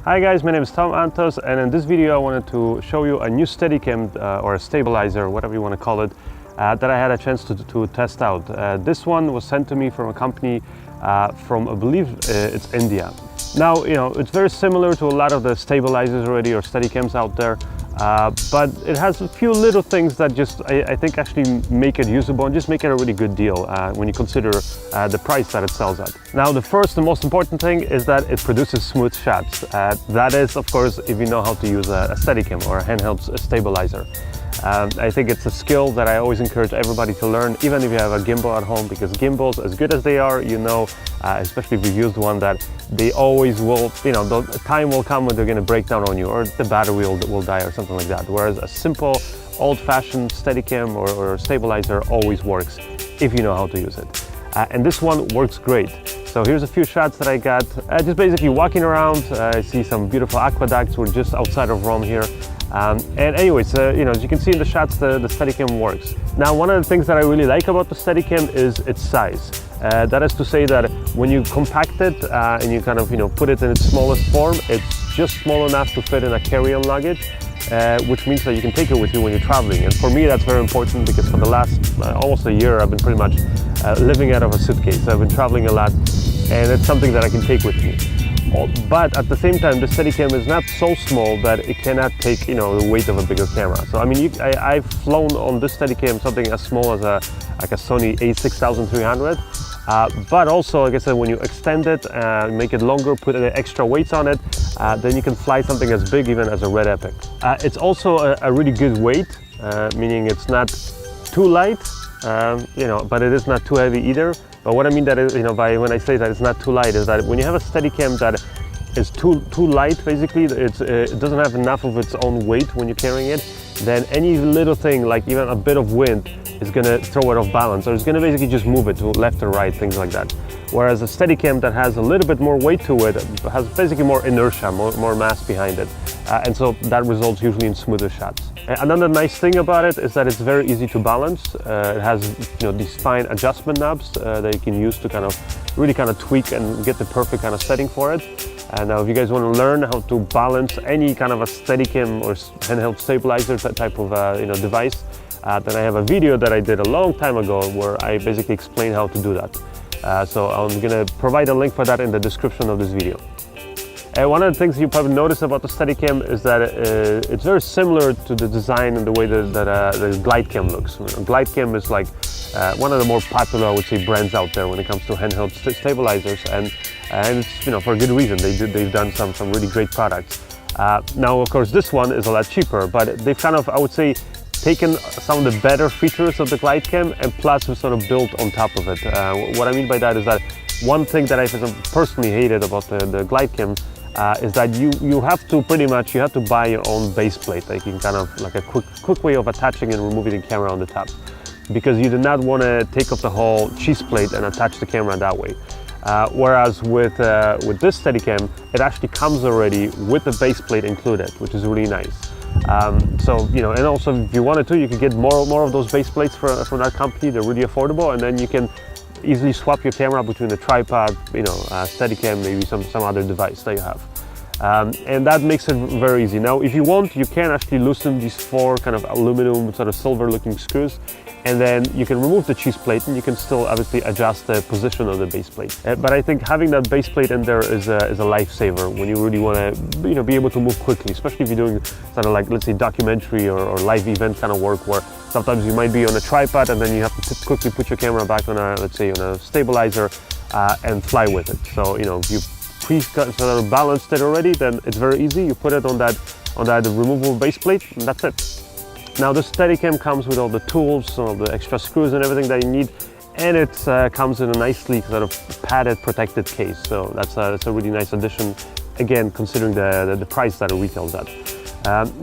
Hi guys, my name is Tom Antos, and in this video I wanted to show you a new Steadicam or a stabilizer, whatever you want to call it, that I had a chance to test out. This one was sent to me from a company from, I believe it's India. Now, it's very similar to a lot of the stabilizers already or Steadicams out there, but it has a few little things that just, I think, actually make it usable and just make it a really good deal when you consider the price that it sells at. Now, the first and most important thing is that it produces smooth shots. That is, of course, if you know how to use a Steadicam or a handheld stabilizer. I think it's a skill that I always encourage everybody to learn, even if you have a gimbal at home, because gimbals, as good as they are, especially if you've used one, that they always will, the time will come when they're going to break down on you, or the battery will die or something like that. Whereas a simple, old-fashioned Steadicam or stabilizer always works if you know how to use it. And this one works great. So here's a few shots that I got. Just basically walking around. I see some beautiful aqueducts. We're just outside of Rome here. And anyways, as you can see in the shots, the Steadicam works. Now, one of the things that I really like about the Steadicam is its size. That is to say that when you compact it and you kind of put it in its smallest form, it's just small enough to fit in a carry-on luggage, which means that you can take it with you when you're traveling. And for me, that's very important because for the last almost a year, I've been pretty much living out of a suitcase. I've been traveling a lot, and it's something that I can take with me. But at the same time, the Steadicam is not so small that it cannot take the weight of a bigger camera. So I mean, I've flown on this Steadicam something as small as a Sony a6300. But also, like I said, when you extend it, make it longer, put extra weights on it, then you can fly something as big even as a Red Epic. It's also a really good weight, meaning it's not too light, but it is not too heavy either. But what I mean that is, when I say that it's not too light, is that when you have a Steadicam that is too light, basically, it doesn't have enough of its own weight when you're carrying it, then any little thing, like even a bit of wind, is going to throw it off balance, or it's going to basically just move it to left or right, things like that. Whereas a Steadicam that has a little bit more weight to it has basically more inertia, more mass behind it, and so that results usually in smoother shots. Another nice thing about it is that it's very easy to balance. It has these fine adjustment knobs that you can use to really tweak and get the perfect kind of setting for it. And now if you guys want to learn how to balance any kind of a Steadicam or handheld stabilizer type of device, then I have a video that I did a long time ago where I basically explain how to do that. So I'm going to provide a link for that in the description of this video. One of the things you probably notice about the Steadicam is that it's very similar to the design and the way that the GlideCam looks. GlideCam is like one of the more popular, I would say, brands out there when it comes to handheld stabilizers, and it's for a good reason. They've done some really great products. Now, of course, this one is a lot cheaper, but they've I would say, taken some of the better features of the GlideCam and plus we sort of built on top of it. What I mean by that is that one thing that I personally hated about the GlideCam is that you have to buy your own baseplate, like you can like a quick way of attaching and removing the camera on the top, because you do not want to take off the whole cheese plate and attach the camera that way. Whereas with this Steadicam, it actually comes already with the baseplate included, which is really nice. And also if you wanted to, you could get more of those base plates from that company. They're really affordable, and then you can easily swap your camera between the tripod, Steadicam, maybe some other device that you have. And that makes it very easy. Now, if you want, you can actually loosen these four kind of aluminum, sort of silver-looking screws, and then you can remove the cheese plate, and you can still obviously adjust the position of the base plate. But I think having that base plate in there is a lifesaver when you really want to, be able to move quickly, especially if you're doing sort of like, let's say, documentary or live event kind of work, where sometimes you might be on a tripod and then you have to quickly put your camera back on let's say, on a stabilizer and fly with it. So, if you sort of balanced it already, then it's very easy. You put it on that removable base plate, and that's it. Now, the Steadicam comes with all the tools, all the extra screws and everything that you need, and it comes in a nicely sort of padded, protected case. So that's a really nice addition, again, considering the price that it retails at.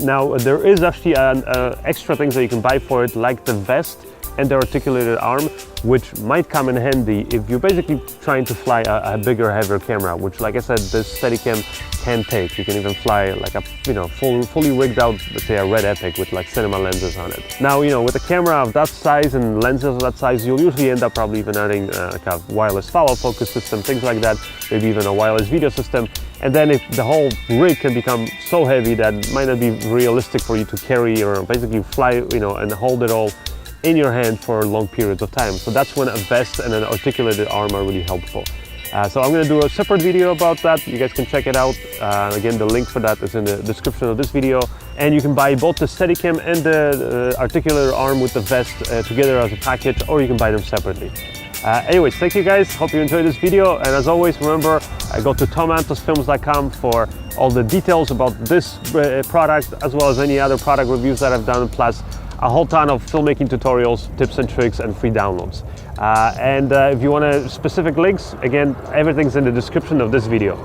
Now, there is actually extra things that you can buy for it, like the vest and the articulated arm, which might come in handy if you're basically trying to fly a bigger, heavier camera, which, like I said, this Steadicam can take. You can even fly like a fully rigged out, let's say, a Red Epic with like cinema lenses on it. Now, with a camera of that size and lenses of that size, you'll usually end up probably even adding like a wireless follow focus system, things like that, maybe even a wireless video system. And then if the whole rig can become so heavy that it might not be realistic for you to carry or basically fly, you know, and hold it all in your hand for long periods of time. So that's when a vest and an articulated arm are really helpful. So I'm going to do a separate video about that. You guys can check it out. Again, the link for that is in the description of this video. And you can buy both the Steadicam and the articulated arm with the vest together as a package, or you can buy them separately. Anyways, thank you guys. Hope you enjoyed this video. And as always, remember, go to tomantosfilms.com for all the details about this product, as well as any other product reviews that I've done, plus a whole ton of filmmaking tutorials, tips and tricks, and free downloads. If you want specific links, again, everything's in the description of this video.